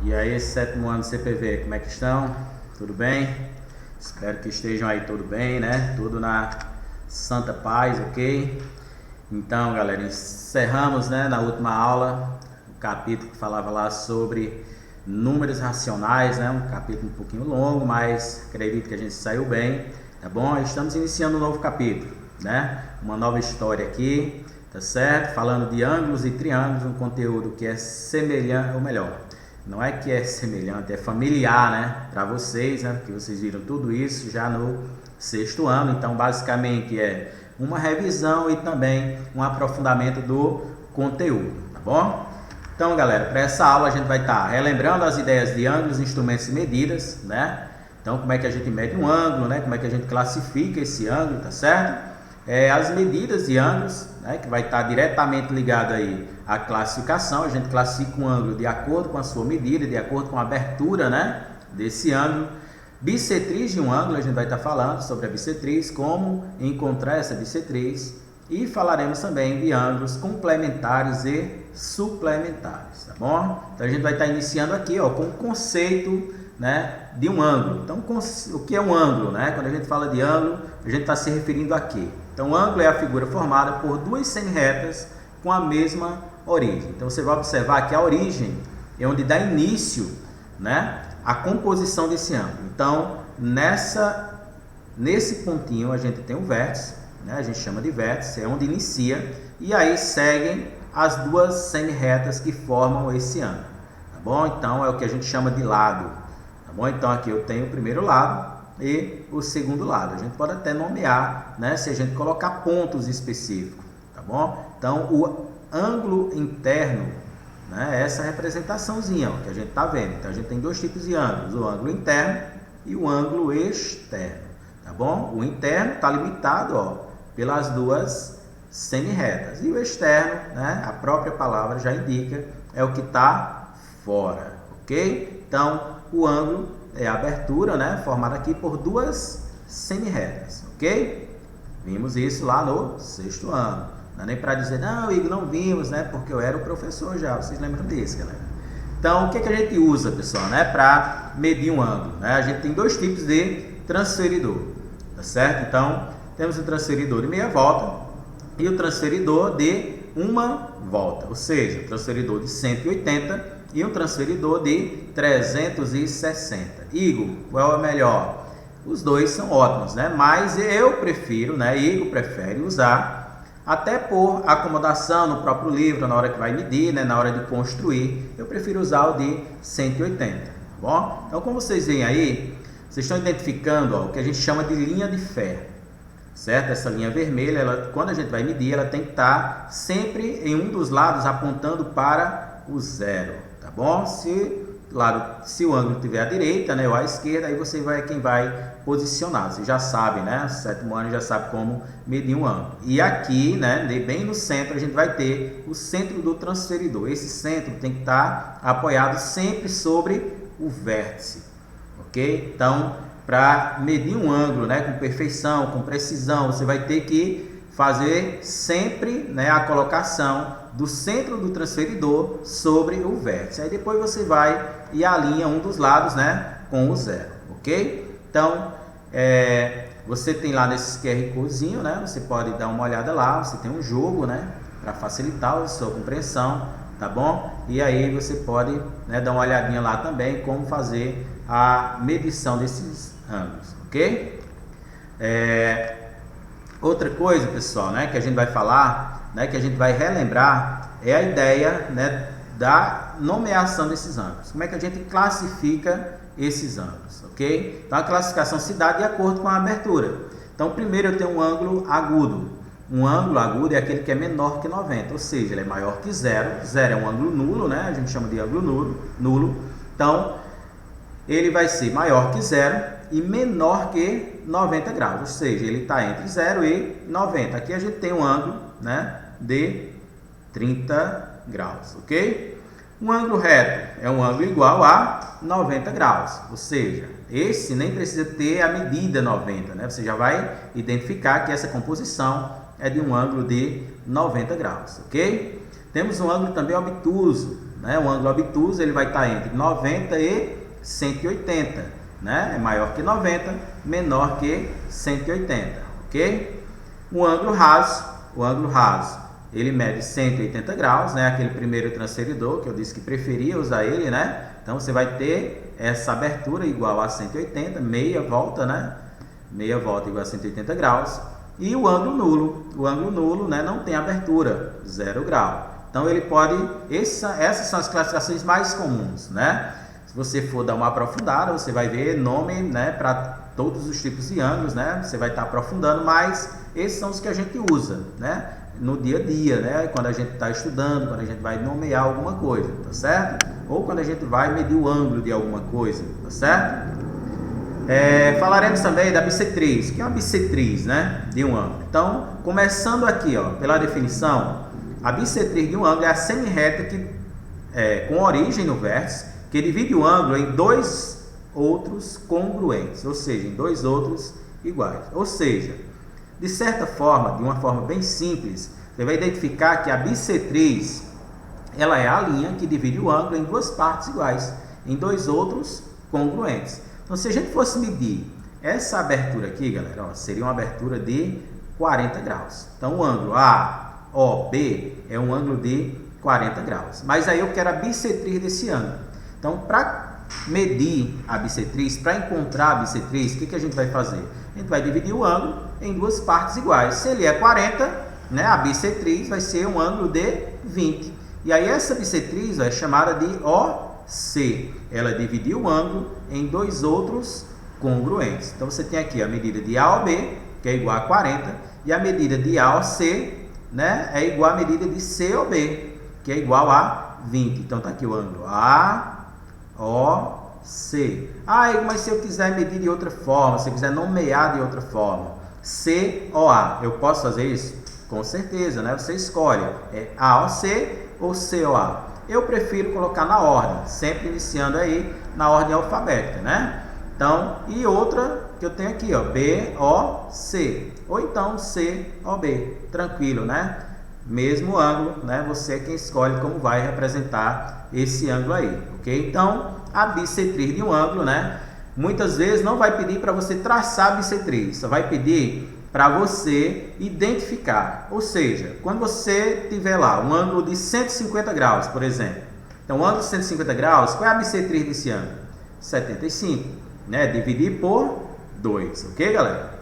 E aí, sétimo ano do CPV, como é que estão? Tudo bem? Espero que estejam aí tudo bem, né? Tudo na santa paz, ok? Então, galera, encerramos, né, na última aula o capítulo que falava lá sobre números racionais, né? Um capítulo um pouquinho longo, mas acredito que a gente saiu bem, tá bom? Estamos iniciando um novo capítulo, né? Uma nova história aqui, tá certo? Falando de ângulos e triângulos, um conteúdo que é semelhante, ou melhor, não é que é semelhante, é familiar, né, para vocês, né, porque vocês viram tudo isso já no sexto ano. Então, basicamente é uma revisão e também um aprofundamento do conteúdo, tá bom? Então, galera, para essa aula a gente vai estar relembrando as ideias de ângulos, instrumentos e medidas, né? Então, como é que a gente mede um ângulo, né? Como é que a gente classifica esse ângulo, tá certo? As medidas de ângulos, né, que vai estar diretamente ligado aí à classificação. A gente classifica um ângulo de acordo com a sua medida, de acordo com a abertura, né, desse ângulo. Bissetriz de um ângulo, a gente vai estar falando sobre a bissetriz, como encontrar essa bissetriz, e falaremos também de ângulos complementares e suplementares, tá bom? Então a gente vai estar iniciando aqui, ó, com o conceito, né, de um ângulo. Então, o que é um ângulo, né? Quando a gente fala de ângulo, a gente está se referindo a quê? Então, o ângulo é a figura formada por duas semi-retas com a mesma origem. Então, você vai observar que a origem é onde dá início, né, a composição desse ângulo. Então, nesse pontinho a gente tem o vértice, né? A gente chama de vértice, é onde inicia, e aí seguem as duas semi-retas que formam esse ângulo, tá bom? Então, é o que a gente chama de lado, tá bom? Então, aqui eu tenho o primeiro lado e o segundo lado. A gente pode até nomear, né, se a gente colocar pontos específicos, tá bom? Então, o ângulo interno, né, é essa representaçãozinha, ó, que a gente está vendo. Então, a gente tem dois tipos de ângulos, o ângulo interno e o ângulo externo, tá bom? O interno está limitado, ó, pelas duas semi-retas, e o externo, né, a própria palavra já indica, é o que está fora, ok? Então, o ângulo é a abertura, né, formada aqui por duas semi-retas, ok? Vimos isso lá no sexto ano. Não é nem para dizer, não, Igor, não vimos, né, porque eu era o professor já. Vocês lembram disso, galera? Então, o que a gente usa, pessoal, né, para medir um ângulo, né? A gente tem dois tipos de transferidor, tá certo? Então, temos o transferidor de meia volta e o transferidor de uma volta, ou seja, o transferidor de 180 e um transferidor de 360. Igor, qual é o melhor? Os dois são ótimos, né? Mas eu prefiro, né? Igor prefere usar, até por acomodação no próprio livro, na hora que vai medir, né? Na hora de construir, eu prefiro usar o de 180, tá bom? Então, como vocês veem aí, vocês estão identificando, ó, o que a gente chama de linha de ferro, certo? Essa linha vermelha, ela, quando a gente vai medir, ela tem que estar sempre em um dos lados apontando para o zero, tá bom? Se o ângulo estiver à direita, né, ou à esquerda, aí você vai quem vai posicionar. Você já sabe, né? Sétimo ano já sabe como medir um ângulo. E aqui, né, bem no centro, a gente vai ter o centro do transferidor. Esse centro tem que estar apoiado sempre sobre o vértice, ok? Então, para medir um ângulo, né, com perfeição, com precisão, você vai ter que fazer sempre, né, a colocação do centro do transferidor sobre o vértice. Aí depois você vai e alinha um dos lados, né, com o zero, ok? Então, você tem lá nesse QR Codezinho, né, você pode dar uma olhada lá, você tem um jogo, né, para facilitar a sua compreensão, tá bom? E aí você pode, né, dar uma olhadinha lá também como fazer a medição desses ângulos, ok? Outra coisa, pessoal, né, que a gente vai falar, né, que a gente vai relembrar, é a ideia, né, da nomeação desses ângulos. Como é que a gente classifica esses ângulos, ok? Então, a classificação se dá de acordo com a abertura. Então, primeiro eu tenho um ângulo agudo. Um ângulo agudo é aquele que é menor que 90, ou seja, ele é maior que zero. Zero é um ângulo nulo, né? A gente chama de ângulo nulo. Então, ele vai ser maior que zero e menor que 90 graus, ou seja, ele está entre 0 e 90. Aqui a gente tem um ângulo, né, de 30 graus, ok? Um ângulo reto é um ângulo igual a 90 graus, ou seja, esse nem precisa ter a medida 90, né? Você já vai identificar que essa composição é de um ângulo de 90 graus, ok? Temos um ângulo também obtuso, né? O ângulo obtuso ele vai estar entre 90 e 180, né? É maior que 90, menor que 180, ok? O ângulo raso, ele mede 180 graus, né? Aquele primeiro transferidor que eu disse que preferia usar ele, né? Então você vai ter essa abertura igual a 180, meia volta, né? Meia volta igual a 180 graus. E o ângulo nulo, né? Não tem abertura, 0 grau. Então ele pode, essas são as classificações mais comuns, né? Se você for dar uma aprofundada, você vai ver nome, né, para todos os tipos de ângulos, né? Você vai estar aprofundando, mas esses são os que a gente usa, né? No dia a dia, né? Quando a gente está estudando, quando a gente vai nomear alguma coisa, tá certo? Ou quando a gente vai medir o ângulo de alguma coisa, tá certo? Falaremos também da bissetriz. O que é uma bissetriz, né? De um ângulo. Então, começando aqui, ó, pela definição, a bissetriz de um ângulo é a semirreta com origem no vértice, que divide o ângulo em dois outros congruentes, ou seja, em dois outros iguais. Ou seja, de certa forma, de uma forma bem simples, você vai identificar que a bissetriz ela é a linha que divide o ângulo em duas partes iguais, em dois outros congruentes. Então, se a gente fosse medir essa abertura aqui, galera, ó, seria uma abertura de 40 graus. Então, o ângulo AOB é um ângulo de 40 graus. Mas aí eu quero a bissetriz desse ângulo. Então, para medir a bissetriz, para encontrar a bissetriz, o que a gente vai fazer? A gente vai dividir o ângulo em duas partes iguais. Se ele é 40, né, a bissetriz vai ser um ângulo de 20. E aí essa bissetriz é chamada de OC. Ela dividiu o ângulo em dois outros congruentes. Então você tem aqui a medida de AOB, que é igual a 40, e a medida de AOC, né, é igual à medida de COB, que é igual a 20. Então está aqui o ângulo AOC. Mas se eu quiser medir de outra forma, se eu quiser nomear de outra forma, COA, eu posso fazer isso? Com certeza, né? Você escolhe, AOC ou COA. Eu prefiro colocar na ordem, sempre iniciando aí na ordem alfabética, né? Então, e outra que eu tenho aqui, ó, BOC, ou então COB, tranquilo, né? Mesmo ângulo, né? Você é quem escolhe como vai representar esse ângulo aí, ok? Então, a bissetriz de um ângulo, né? Muitas vezes não vai pedir para você traçar a bissetriz, só vai pedir para você identificar. Ou seja, quando você tiver lá um ângulo de 150 graus, por exemplo. Então, o ângulo de 150 graus, qual é a bissetriz desse ângulo? 75, né? Dividir por 2, ok, galera?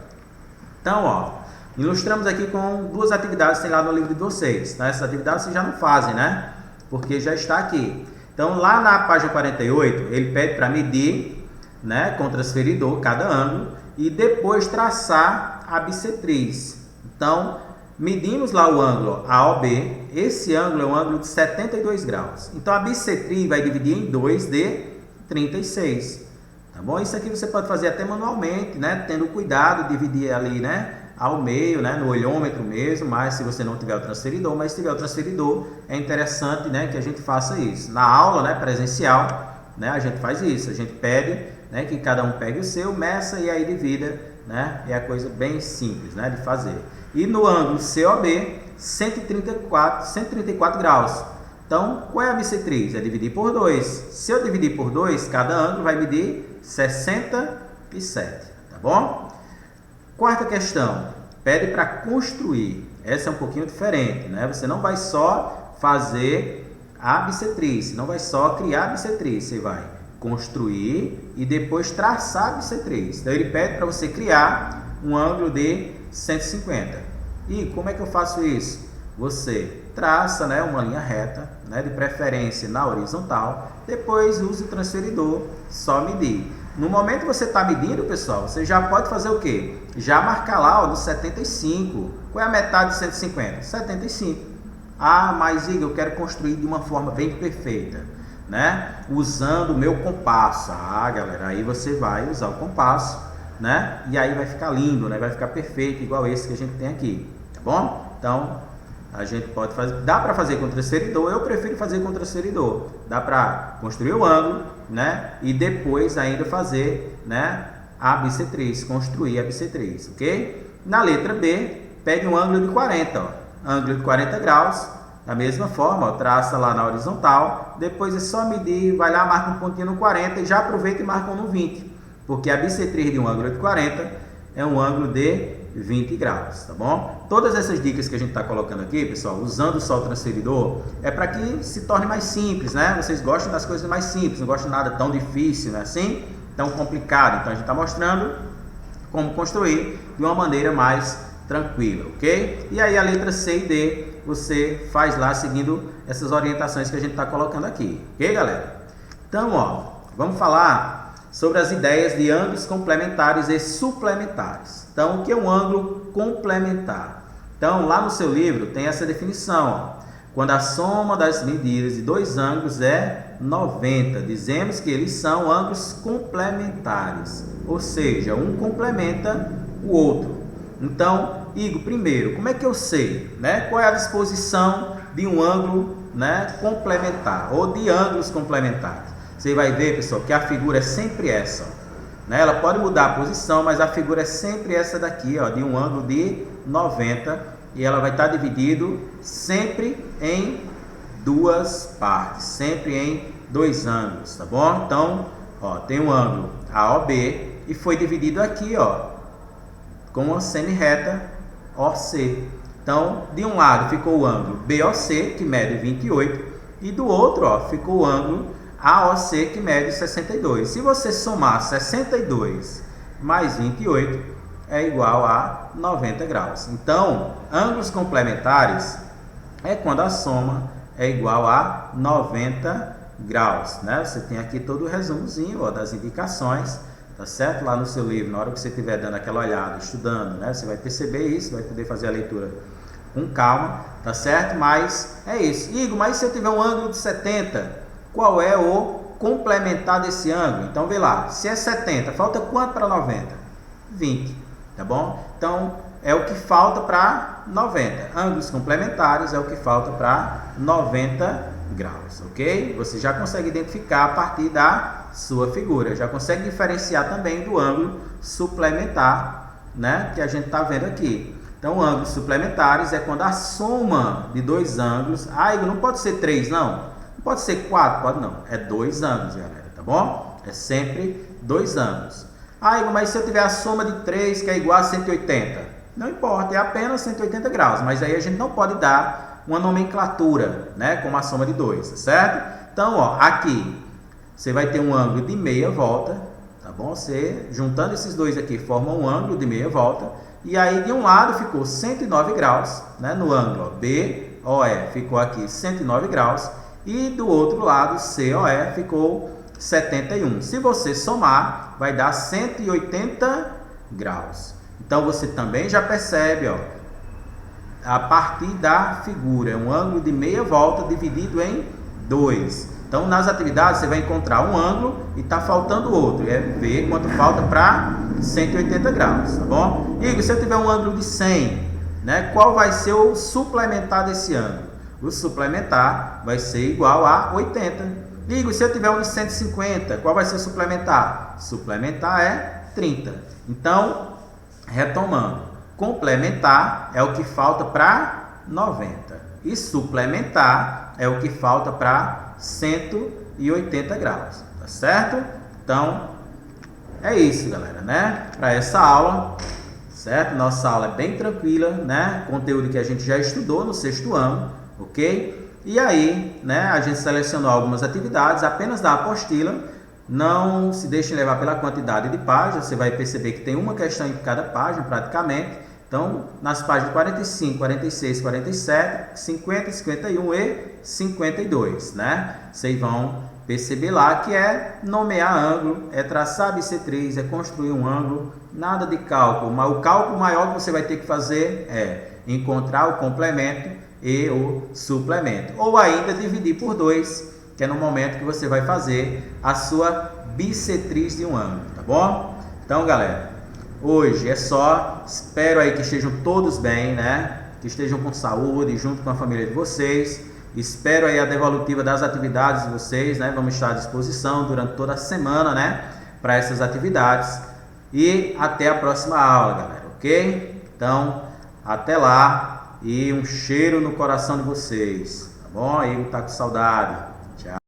Então, ó, ilustramos aqui com duas atividades que tem lá no livro de vocês. Né? Essas atividades vocês já não fazem, né? Porque já está aqui. Então, lá na página 48, ele pede para medir, né, com transferidor cada ângulo e depois traçar a bissetriz. Então, medimos lá o ângulo AOB. Esse ângulo é um ângulo de 72 graus. Então, a bissetriz vai dividir em 2 de 36. Tá bom? Isso aqui você pode fazer até manualmente, né? Tendo cuidado de dividir ali, né, ao meio, né, no olhômetro mesmo, mas se você não tiver o transferidor, mas se tiver o transferidor, é interessante, né, que a gente faça isso. Na aula, né, presencial, né, a gente faz isso, a gente pede, né, que cada um pegue o seu, meça e aí divida, né, é a coisa bem simples, né, de fazer. E no ângulo COB, 134 graus. Então, qual é a bissetriz? É dividir por 2. Se eu dividir por 2, cada ângulo vai medir 67, tá bom? Quarta questão, pede para construir. Essa é um pouquinho diferente, né? Você não vai só fazer a bissetriz, não vai só criar a bissetriz, você vai construir e depois traçar a bissetriz. Então ele pede para você criar um ângulo de 150. E como é que eu faço isso? Você traça, né, uma linha reta, né, de preferência na horizontal, depois usa o transferidor, só medir. No momento que você está medindo, pessoal, você já pode fazer o quê? Já marcar lá, ó, no 75. Qual é a metade de 150? 75. Mas Igor, eu quero construir de uma forma bem perfeita, né? Usando o meu compasso. Galera, aí você vai usar o compasso, né? E aí vai ficar lindo, né? Vai ficar perfeito, igual esse que a gente tem aqui, tá bom? Então, a gente pode fazer, dá para fazer com transferidor, eu prefiro fazer com transferidor. Dá para construir o ângulo, né? E depois ainda fazer, né, a bissetriz, construir a bissetriz, ok? Na letra B, pegue um ângulo de 40, ó. Ângulo de 40 graus, da mesma forma, ó, traça lá na horizontal, depois é só medir, vai lá, marca um pontinho no 40 e já aproveita e marca um no 20, porque a bissetriz de um ângulo de 40 é um ângulo de 20 graus, tá bom? Todas essas dicas que a gente está colocando aqui, pessoal, usando o sol transferidor, é para que se torne mais simples, né? Vocês gostam das coisas mais simples, não gostam de nada tão difícil, né? Assim, tão complicado. Então a gente está mostrando como construir de uma maneira mais tranquila, ok? E aí a letra C e D você faz lá seguindo essas orientações que a gente está colocando aqui, ok, galera? Então, ó, vamos falar sobre as ideias de ângulos complementares e suplementares. Então, o que é um ângulo complementar? Então, lá no seu livro tem essa definição, ó. Quando a soma das medidas de dois ângulos é 90, dizemos que eles são ângulos complementares, ou seja, um complementa o outro. Então, Igor, primeiro, como é que eu sei, né, qual é a disposição de um ângulo, né, complementar ou de ângulos complementares? Você vai ver, pessoal, que a figura é sempre essa, né? Ela pode mudar a posição, mas a figura é sempre essa daqui, ó, de um ângulo de 90, e ela vai estar dividido sempre em duas partes, sempre em dois ângulos, tá bom? Então, ó, tem um ângulo AOB e foi dividido aqui, ó, com uma semi-reta OC. Então, de um lado ficou o ângulo BOC, que mede 28, e do outro, ó, ficou o ângulo AOC, que mede 62. Se você somar 62 mais 28, é igual a 90 graus. Então, ângulos complementares é quando a soma é igual a 90 graus, né? Você tem aqui todo o resumozinho, ó, das indicações, tá certo? Lá no seu livro, na hora que você estiver dando aquela olhada, estudando, né? Você vai perceber isso, vai poder fazer a leitura com calma, tá certo? Mas é isso. Igor, mas se eu tiver um ângulo de 70, qual é o complementar desse ângulo? Então, vê lá, se é 70, falta quanto para 90? 20, tá bom? Então, é o que falta para 90. Ângulos complementares é o que falta para 90 graus, ok? Você já consegue identificar a partir da sua figura, já consegue diferenciar também do ângulo suplementar, né, que a gente está vendo aqui. Então, ângulos suplementares é quando a soma de dois ângulos, Igor, não pode ser 3 não, não pode ser 4, pode não, é 2 ângulos, galera, tá bom? É sempre 2 ângulos. Igor, mas se eu tiver a soma de 3 que é igual a 180, não importa, é apenas 180 graus, mas aí a gente não pode dar uma nomenclatura, né, como a soma de 2, certo? Então, ó, aqui você vai ter um ângulo de meia volta, tá bom? Você, juntando esses dois aqui, forma um ângulo de meia volta, e aí de um lado ficou 109 graus, né, no ângulo BOE ficou aqui 109 graus, e do outro lado, COE, ficou 71. Se você somar, vai dar 180 graus. Então, você também já percebe, ó, a partir da figura, é um ângulo de meia volta dividido em 2. Então, nas atividades, você vai encontrar um ângulo e está faltando outro. É ver quanto falta para 180 graus, tá bom? Igor, se eu tiver um ângulo de 100, né, qual vai ser o suplementar desse ângulo? O suplementar vai ser igual a 80. Igor, se eu tiver um de 150, qual vai ser o suplementar? Suplementar é 30. Então, retomando, complementar é o que falta para 90 e suplementar é o que falta para 180 graus, tá certo? Então, é isso, galera, né? Para essa aula, certo? Nossa aula é bem tranquila, né? Conteúdo que a gente já estudou no 6º ano, ok? E aí, né, a gente selecionou algumas atividades apenas da apostila. Não se deixem levar pela quantidade de páginas, você vai perceber que tem uma questão em cada página praticamente. Então, nas páginas 45, 46, 47, 50, 51 e 52, né? Vocês vão perceber lá que é nomear ângulo, é traçar bissetriz, é construir um ângulo, nada de cálculo. Mas o cálculo maior que você vai ter que fazer é encontrar o complemento e o suplemento. Ou ainda dividir por 2, que é no momento que você vai fazer a sua bissetriz de um ângulo, tá bom? Então, galera, hoje é só. Espero aí que estejam todos bem, né? Que estejam com saúde, junto com a família de vocês. Espero aí a devolutiva das atividades de vocês, né? Vamos estar à disposição durante toda a semana, né? Para essas atividades. E até a próxima aula, galera, ok? Então, até lá. E um cheiro no coração de vocês, tá bom? Igor tá com saudade. Tchau.